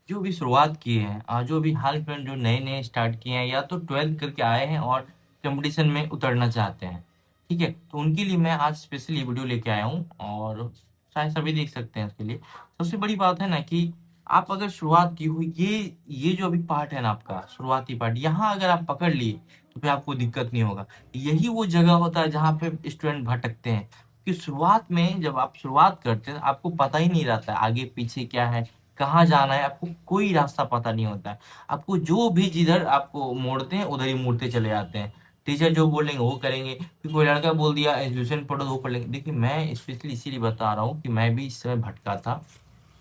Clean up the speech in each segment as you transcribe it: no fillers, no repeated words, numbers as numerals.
जो भी शुरुआत किए हैं, जो भी हाल फिलहाल जो नए-नए स्टार्ट किए हैं या तो 12th करके आए हैं और कॉम्पिटिशन में उतरना चाहते हैं, ठीक है? तो उनके लिए मैं आज स्पेशली वीडियो लेके आया हूँ और शायद सभी देख सकते हैं उसके लिए। सबसे बड़ी बात है ना कि आप अगर शुरुआत की हो ये जो अभी पार्ट है ना आपका शुरुआती पार्ट, यहाँ अगर आप पकड़ लिए, तो फिर आपको दिक्कत नहीं होगा। यही वो जगह होता है जहाँ पे स्टूडेंट भटकते हैं, कि शुरुआत में जब आप शुरुआत करते हैं, आपको पता ही नहीं रहता है आगे-पीछे क्या है, कहाँ जाना है, आपको कोई रास्ता पता नहीं होता है। आपको जो भी जिधर आपको मोड़ते हैं, उधर ही मुड़ते चले जाते हैं। टीचर जो बोलेंगे वो करेंगे, फिर कोई लड़का बोल दिया ट्यूशन पढ़ो तो वो पढ़ लेंगे। देखिए मैं स्पेशली इसीलिए बता रहा हूँ कि मैं भी इस समय भटका था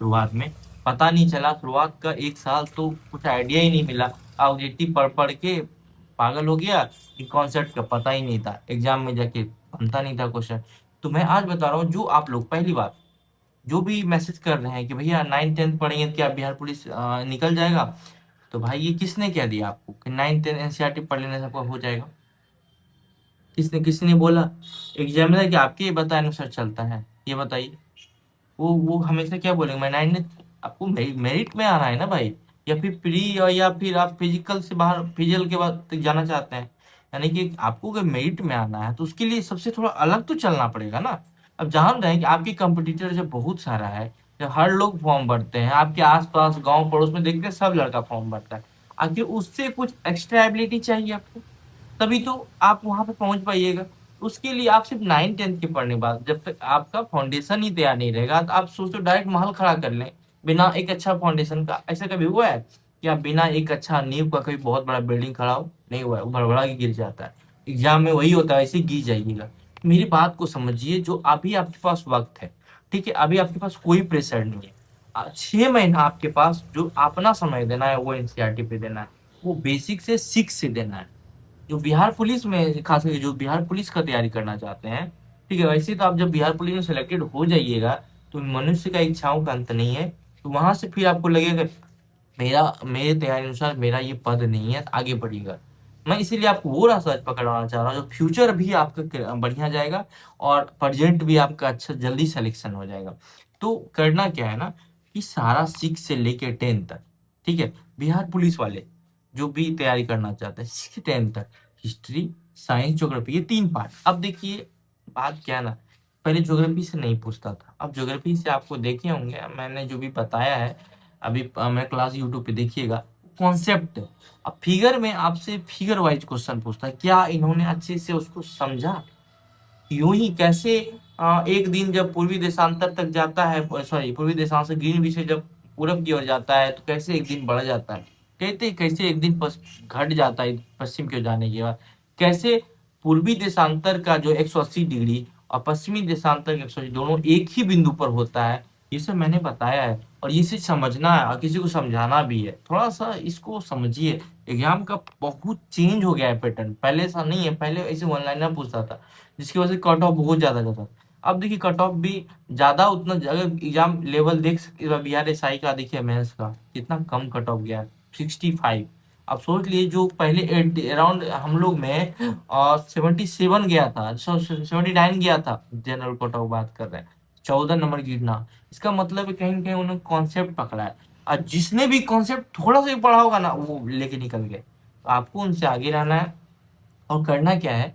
शुरुआत में। पता नहीं चला शुरुआत का 1 साल तो कुछ आइडिया ही नहीं मिला। ऑब्जेक्टिव पढ़-पढ़ के पागल हो गया कि कॉन्सेप्ट का पता ही नहीं था। एग्ज़ाम में जाके बनता नहीं था क्वेश्चन। तो मैं आज बता रहा हूँ जो आप लोग पहली बात जो भी मैसेज कर रहे हैं कि भैया 9th-10th पढ़ेंगे तो क्या बिहार पुलिस निकल जाएगा? तो भाई ये किसने कह दिया आपको कि 9th-10th एनसीईआरटी पढ़ लेने से आपका हो जाएगा? किसने बोला? एग्जामिनर क्या आपके बताए अनुसार चलता है? ये बताइए। वो हमेशा क्या बोलेंगे मैं 9 आपको मेरिट में आना है ना भाई, या फिर प्री और या फिर आप फिजिकल से बाहर फिजिकल के बाद तक जाना चाहते हैं, यानी कि आपको अगर मेरिट में आना है तो उसके लिए सबसे थोड़ा अलग तो चलना पड़ेगा ना। अब जान रहे हैं कि आपके कंपटीटर जब बहुत सारा है, जब हर लोग फॉर्म भरते हैं, आपके आसपास गांव पड़ोस में देखते हैं सब लड़का फॉर्म भरता है, आखिर उससे कुछ एक्स्ट्रा एबिलिटी चाहिए आपको, तभी तो आप वहाँ पे पहुँच पाइएगा। उसके लिए आप सिर्फ़ 9th-10th के पढ़ने के बाद जब तक आपका फाउंडेशन ही तैयार नहीं रहेगा, तो आप सोचो डायरेक्ट महल खड़ा कर लें, बिना एक अच्छा फाउंडेशन का। ऐसा कभी हुआ है कि आप बिना एक अच्छा नींव का कोई बहुत बड़ा बिल्डिंग खड़ा हो? नहीं हुआ है, वो भड़बड़ा के गिर जाता है। एग्ज़ाम में वही होता है, ऐसे ही गिर जाइएगा। मेरी बात को समझिए, जो अभी आपके पास वक़्त है, ठीक है? अभी आपके पास कोई प्रेशर नहीं है। 6 महीना आपके पास जो अपना समय देना है, वो एनसीईआरटी पे देना है। वो बेसिक से 6 से देना है। जो बिहार पुलिस में खास करके जो बिहार पुलिस का तैयारी करना चाहते हैं, ठीक है, वैसे तो आप जब बिहार पुलिस में सिलेक्टेड हो जाइएगा, तो मनुष्य का इच्छाओं का अंत नहीं है। तो वहां से फिर आपको लगेगा मेरे तैयारी अनुसार मेरा ये पद नहीं है, आगे बढ़िएगा। मैं इसीलिए आपको वो रास्ता पकड़वाना चाह रहा हूँ जो फ्यूचर भी आपका बढ़िया जाएगा और प्रेजेंट भी आपका अच्छा जल्दी सिलेक्शन हो जाएगा। तो करना क्या है ना कि सारा 6 से लेके 10 तक, ठीक है, बिहार पुलिस वाले जो भी तैयारी करना चाहते हैं 6 से 10 तक, हिस्ट्री, साइंस, ज्योग्राफी, ये 3 पार्ट। अब देखिए बात क्या है ना, पहले ज्योग्राफी से नहीं पूछता था, अब ज्योग्राफी से आपको देखे होंगे मैंने जो भी बताया है अभी मेरा क्लास यूट्यूब पे देखिएगा, कॉन्सेप्ट। अब फिगर में आपसे फिगर वाइज क्वेश्चन पूछता है, क्या इन्होंने अच्छे से उसको समझा? यूं ही कैसे एक दिन जब पूर्वी देशांतर तक जाता है, सॉरी पूर्वी देशांतर ग्रीनविच से जब पूरब की ओर जाता है तो कैसे एक दिन बढ़ जाता है, कहते कैसे एक दिन घट जाता है पश्चिम की ओर जाने के बाद, कैसे पूर्वी देशांतर का जो 180 डिग्री और पश्चिमी देशांतर का 180 दोनों एक ही बिंदु पर होता है। ये सब मैंने बताया है और ये चीज समझना है और किसी को समझाना भी है, थोड़ा सा इसको समझिए। एग्जाम का बहुत चेंज हो गया है पैटर्न, पहले ऐसा नहीं है, पहले ऐसे ऑनलाइन पूछता था जिसकी वजह से कट ऑफ बहुत ज़्यादा जाता था। अब देखिए कट ऑफ भी ज़्यादा उतना अगर एग्जाम लेवल देख बिहार एसआई का देखिए मेंस का कितना कम कट ऑफ गया है, 65। अब सोच लिए जो पहले अराउंड हम लोग में 77 गया था, 79 गया था, जनरल कट ऑफ बात कर रहे हैं, 14 नंबर गिरना, इसका मतलब है कहीं ना कहीं उन्होंने कॉन्सेप्ट पकड़ा है। और जिसने भी कॉन्सेप्ट थोड़ा सा भी पढ़ा होगा ना वो लेके निकल गए, तो आपको उनसे आगे रहना है। और करना क्या है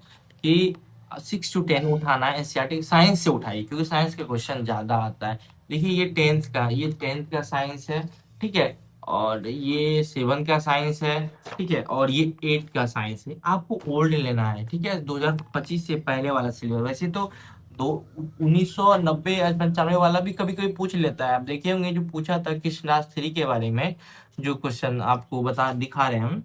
कि 6 to 10 उठाना है, एनसीईआरटी साइंस से उठाइए क्योंकि साइंस का क्वेश्चन ज्यादा आता है। देखिए ये टेंथ का साइंस है, ठीक है, और ये 7 का साइंस है, ठीक है, और ये 8 का साइंस है। आपको ओल्ड लेना है, ठीक है, 2025 से पहले वाला सिलेबस। वैसे तो दो 1990 या 95 वाला भी कभी कभी पूछ लेता है, आप देखे होंगे जो पूछा था कृष्णराज 3 के बारे में, जो क्वेश्चन आपको बता दिखा रहे हैं हम,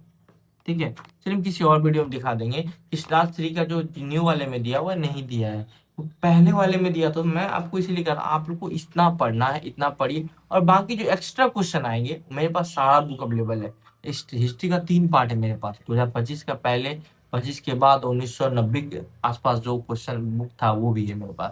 ठीक है, चलिए हम किसी और वीडियो में दिखा देंगे। इस क्लास 3 का जो न्यू वाले में दिया हुआ नहीं दिया है, वो पहले वाले में दिया। तो मैं आपको इसीलिए कह रहा हूँ आप लोग को इतना पढ़ना है, इतना पढ़िए, और बाकी जो एक्स्ट्रा क्वेश्चन आएंगे मेरे पास सारा बुक अवेलेबल है। हिस्ट्री का 3 पार्ट है मेरे पास, 2025 का पहले, 25 के बाद, 1990 के आसपास जो क्वेश्चन बुक था वो भी है मेरे पास।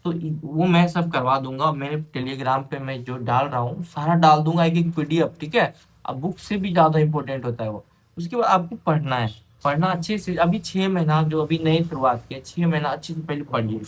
तो वो मैं सब करवा दूंगा, मेरे टेलीग्राम पे मैं जो डाल रहा हूँ सारा डाल दूंगा, एक एक पीडीएफ, ठीक है। अब बुक से भी ज्यादा इंपॉर्टेंट होता है वो। उसके बाद आपको पढ़ना है, पढ़ना अच्छे से। अभी 6 महीना जो अभी नई शुरुआत की है, 6 महीना अच्छे से पहले पढ़िए।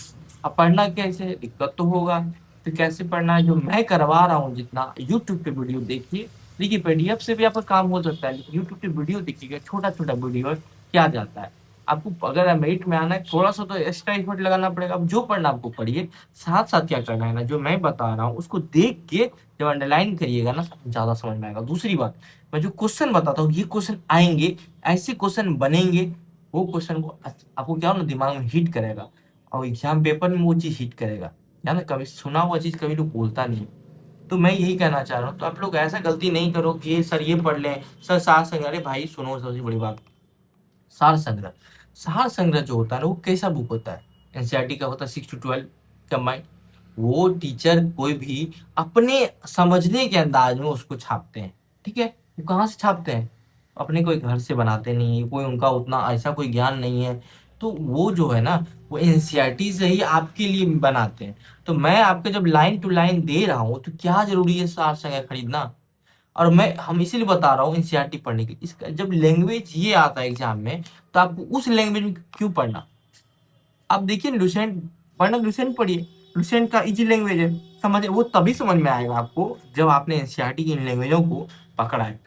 अब पढ़ना कैसे, दिक्कत तो होगा, तो कैसे पढ़ना है जो मैं करवा रहा हूँ, जितना यूट्यूब पे वीडियो देखिए, देखिए पीडीएफ से भी आपका काम हो सकता है, लेकिन यूट्यूब पे वीडियो देखिएगा, छोटा-छोटा वीडियो है, क्या जाता है। आपको अगर एम8 में आना है, थोड़ा-सा तो एक्स्ट्रा एफर्ट लगाना पड़ेगा। अब जो पढ़ना आपको पढ़िए, साथ-साथ क्या करना है ना, जो मैं बता रहा हूँ उसको देख के जब अंडरलाइन करिएगा ना, ज़्यादा समझ में आएगा। दूसरी बात, मैं जो क्वेश्चन बताता हूँ, ये क्वेश्चन आएँगे, ऐसे क्वेश्चन बनेंगे, वो क्वेश्चन को आपको क्या हो ना दिमाग में हिट करेगा और एग्ज़ाम पेपर में वो चीज़ हिट करेगा। है ना, कभी सुना हुआ चीज़ कभी लोग बोलता नहीं है। तो मैं यही कहना चाह रहा हूँ, तो आप लोग ऐसा गलती नहीं करो कि ये सर ये पढ़ लें, सर सार संग्रह। अरे भाई सुनो सबसे बड़ी बात, सार संग्रह। सार संग्रह जो होता है ना वो कैसा बुक होता है? एनसीईआरटी का होता है 6 टू 12 कंबाइंड। वो टीचर कोई भी अपने समझने के अंदाज में उसको छापते हैं, ठीक है? वो कहाँ से छापते हैं? अपने कोई घर से बनाते नहीं, कोई उनका उतना ऐसा कोई ज्ञान नहीं है। तो वो जो है ना, वो एनसीईआरटी से ही आपके लिए बनाते हैं। तो मैं आपको जब लाइन टू लाइन दे रहा हूँ, तो क्या ज़रूरी है सार संग्रह खरीदना? और मैं हम इसीलिए बता रहा हूँ एनसीईआरटी पढ़ने के लिए। इसका जब लैंग्वेज ये आता है एग्ज़ाम में, तो आपको उस लैंग्वेज में क्यों पढ़ना? आप देखिए लुसेंट पढ़ना, लुसेंट पढ़िए। लुसेंट का ईज़ी लैंग्वेज है, समझ वो तभी समझ में आएगा आपको जब आपने एनसीईआरटी की इन लैंग्वेजों को पकड़ा है।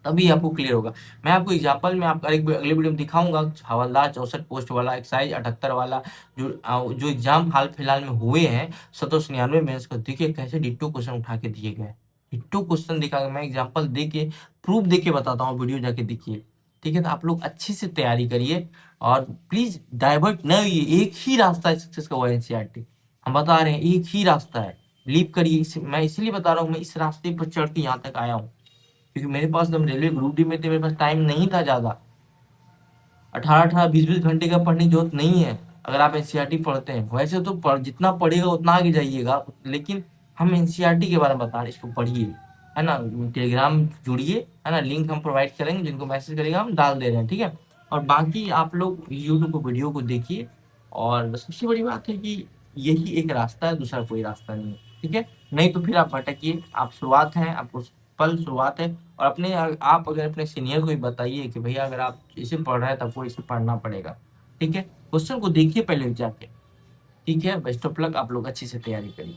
तभी आपको क्लियर होगा। मैं आपको एग्जांपल में आपको एक अगले वीडियो में दिखाऊँगा, हवलदार 64 पोस्ट वाला, एक्साइज 78 वाला जो एग्ज़ाम हाल-फिलहाल में हुए हैं 799 मेंस का, देखिए कैसे डिट्टो क्वेश्चन उठा के दिए गए हैं। डिट्टो क्वेश्चन दिखा के मैं एग्जांपल दे के, प्रूफ दे के बताता हूँ, वीडियो जाके देखिए। ठीक है? तो आप लोग अच्छे से तैयारी करिए और प्लीज़ डाइवर्ट ना होइए। एक ही रास्ता है सक्सेस का, वो है एनसीईआरटी। हम बता रहे हैं एक ही रास्ता है। बिलीव करिए, मैं इसलिए बता रहा हूँ, मैं इस रास्ते पर चढ़ के यहाँ तक आया हूँ। क्योंकि मेरे पास जब रेलवे ग्रुप डी में थे, मेरे पास टाइम नहीं था ज़्यादा। 18-18, 20-20 घंटे का पढ़ने की ज़रूरत नहीं है, अगर आप एनसीईआरटी पढ़ते हैं। वैसे तो जितना पढ़िएगा उतना आगे जाइएगा, लेकिन हम एनसीईआरटी के बारे में बता रहे हैं, इसको पढ़िए, है ना? टेलीग्राम जुड़िए, है ना? लिंक हम प्रोवाइड करेंगे, जिनको मैसेज करेगा हम डाल दे रहे हैं, ठीक है? और बाकी आप लोग यूट्यूब पे वीडियो को देखिए, और सबसे बड़ी बात है कि यही एक रास्ता है, दूसरा कोई रास्ता नहीं है, ठीक है? नहीं तो फिर आप भटकिए। आप शुरुआत हैं, आपको पल शुरुआत है। और अपने आप अगर अपने सीनियर को भी बताइए कि भैया अगर आप इसे पढ़ रहे हैं तो आपको इसे पढ़ना पड़ेगा, ठीक है? क्वेश्चन को देखिए पहले जाके, ठीक है? बेस्ट ऑफ लक, आप लोग अच्छी से तैयारी करिए।